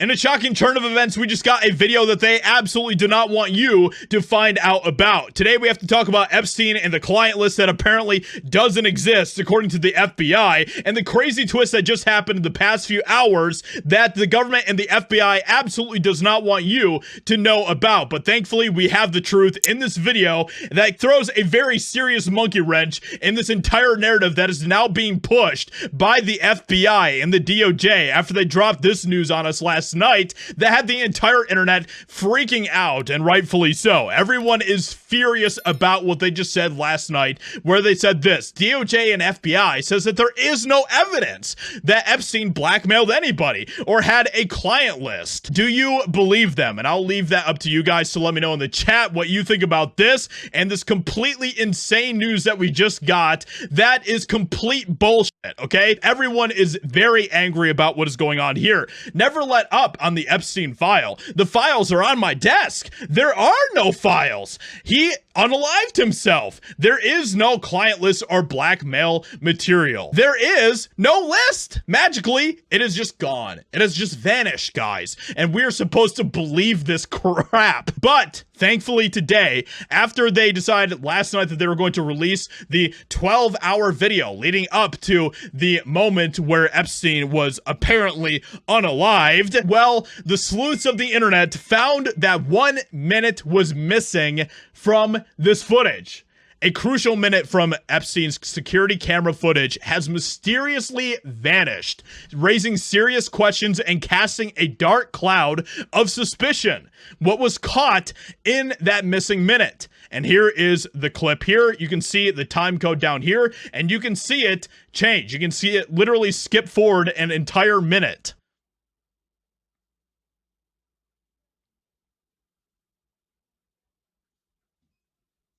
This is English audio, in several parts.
In a shocking turn of events, we just got a video that they absolutely do not want you to find out about. Today, we have to talk about Epstein and the client list that apparently doesn't exist, according to the FBI, and the crazy twist that just happened in the past few hours that the government and the FBI absolutely does not want you to know about. But thankfully, we have the truth in this video that throws a very serious monkey wrench in this entire narrative that is now being pushed by the FBI and the DOJ after they dropped this news on us last night that had the entire internet freaking out, and rightfully so. Everyone is furious about what they just said last night, where they said this: DOJ and FBI says that there is no evidence that Epstein blackmailed anybody or had a client list. Do you believe them? And I'll leave that up to you guys to let me know in the chat what you think about this and this completely insane news that we just got. That is complete bullshit, okay? Everyone is very angry about what is going on here. Never let up on the Epstein file. The files are on my desk. There are no files. He unalived himself. There is no client list or blackmail material. There is no list. Magically, it is just gone. It has just vanished, guys. And we're supposed to believe this crap. But thankfully today, after they decided last night that they were going to release the 12-hour video leading up to the moment where Epstein was apparently unalived, well, the sleuths of the internet found that 1 minute was missing from this footage. A crucial minute from Epstein's security camera footage has mysteriously vanished, raising serious questions and casting a dark cloud of suspicion. What was caught in that missing minute? And here is the clip here. You can see the time code down here, and you can see it change. You can see it literally skip forward an entire minute.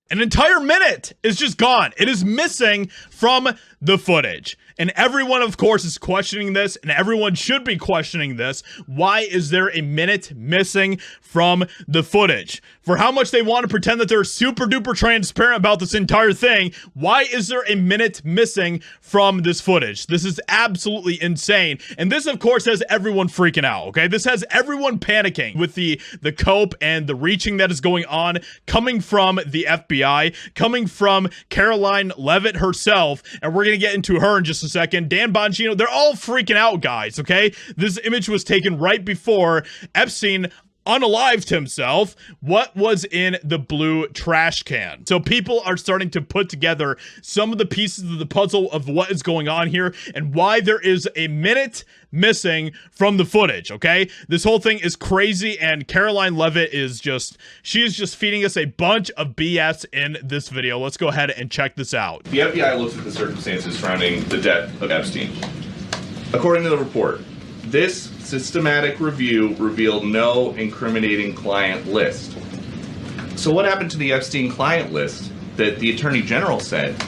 An entire minute is just gone. It is missing from the footage. And everyone, of course, is questioning this, and everyone should be questioning this. Why is there a minute missing from the footage? For how much they want to pretend that they're super duper transparent about this entire thing, why is there a minute missing from this footage? This is absolutely insane. And this, of course, has everyone freaking out, okay? This has everyone panicking with the cope and the reaching that is going on, coming from the FBI, coming from Caroline Leavitt herself, and we're going to get into her in just a second. Dan Bongino, they're all freaking out, guys, okay? This image was taken right before Epstein unalived himself. What was in the blue trash can? So people are starting to put together some of the pieces of the puzzle of what is going on here and why there is a minute missing from the footage, okay? This whole thing is crazy, and Caroline Leavitt is just feeding us a bunch of BS in this video. Let's go ahead and check this out. The FBI looks at the circumstances surrounding the death of Epstein. According to the report, this systematic review revealed no incriminating client list. So what happened to the Epstein client list that the Attorney General said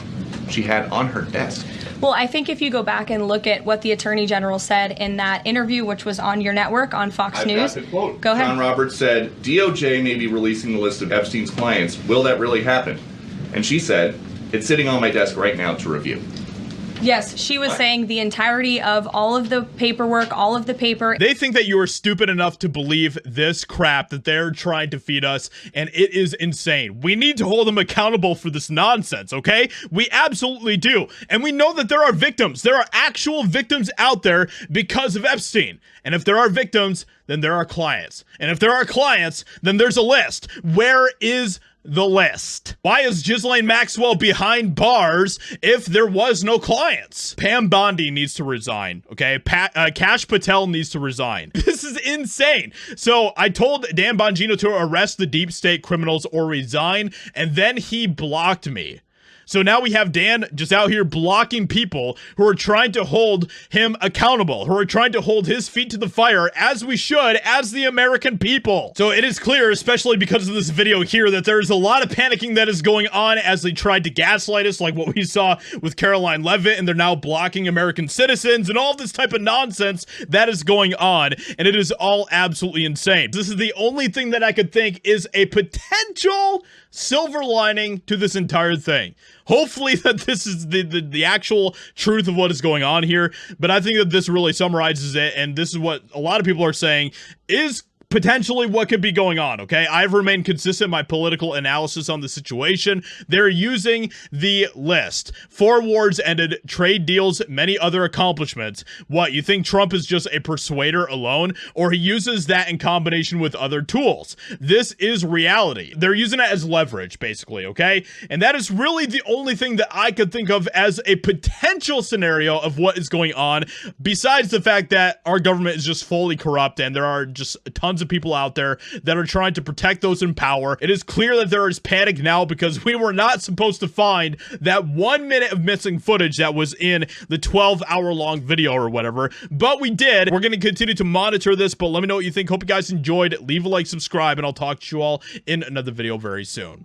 she had on her desk? Well, I think if you go back and look at what the Attorney General said in that interview, which was on your network, on Fox News. Got the quote. Go ahead. John Roberts said, DOJ may be releasing the list of Epstein's clients. Will that really happen? And she said, it's sitting on my desk right now to review. Yes, she was saying the entirety of all of the paperwork, all of the paper. They think that you are stupid enough to believe this crap that they're trying to feed us, and it is insane. We need to hold them accountable for this nonsense, okay? We absolutely do. And we know that there are victims. There are actual victims out there because of Epstein. And if there are victims, then there are clients. And if there are clients, then there's a list. Where is the list? Why is Ghislaine Maxwell behind bars if there was no clients? Pam Bondi needs to resign, okay? Kash Patel needs to resign. This is insane. So I told Dan Bongino to arrest the deep state criminals or resign, and then he blocked me. So now we have Dan just out here blocking people who are trying to hold him accountable, who are trying to hold his feet to the fire, as we should, as the American people. So it is clear, especially because of this video here, that there is a lot of panicking that is going on as they tried to gaslight us, like what we saw with Caroline Leavitt, and they're now blocking American citizens and all this type of nonsense that is going on, and it is all absolutely insane. This is the only thing that I could think is a potential silver lining to this entire thing. hopefully that this is the actual truth of what is going on here. But I think that this really summarizes it, and this is what a lot of people are saying is potentially what could be going on, okay? I've remained consistent in my political analysis on the situation. They're using the list. 4 wars ended, trade deals, many other accomplishments. What, you think Trump is just a persuader alone? Or he uses that in combination with other tools? This is reality. They're using it as leverage, basically, okay? And that is really the only thing that I could think of as a potential scenario of what is going on, besides the fact that our government is just fully corrupt and there are just tons of people out there that are trying to protect those in power. It is clear that there is panic now because we were not supposed to find that 1 minute of missing footage that was in the 12-hour-long video or whatever, but we did. We're going to continue to monitor this, but let me know what you think. Hope you guys enjoyed. Leave a like, subscribe, and I'll talk to you all in another video very soon.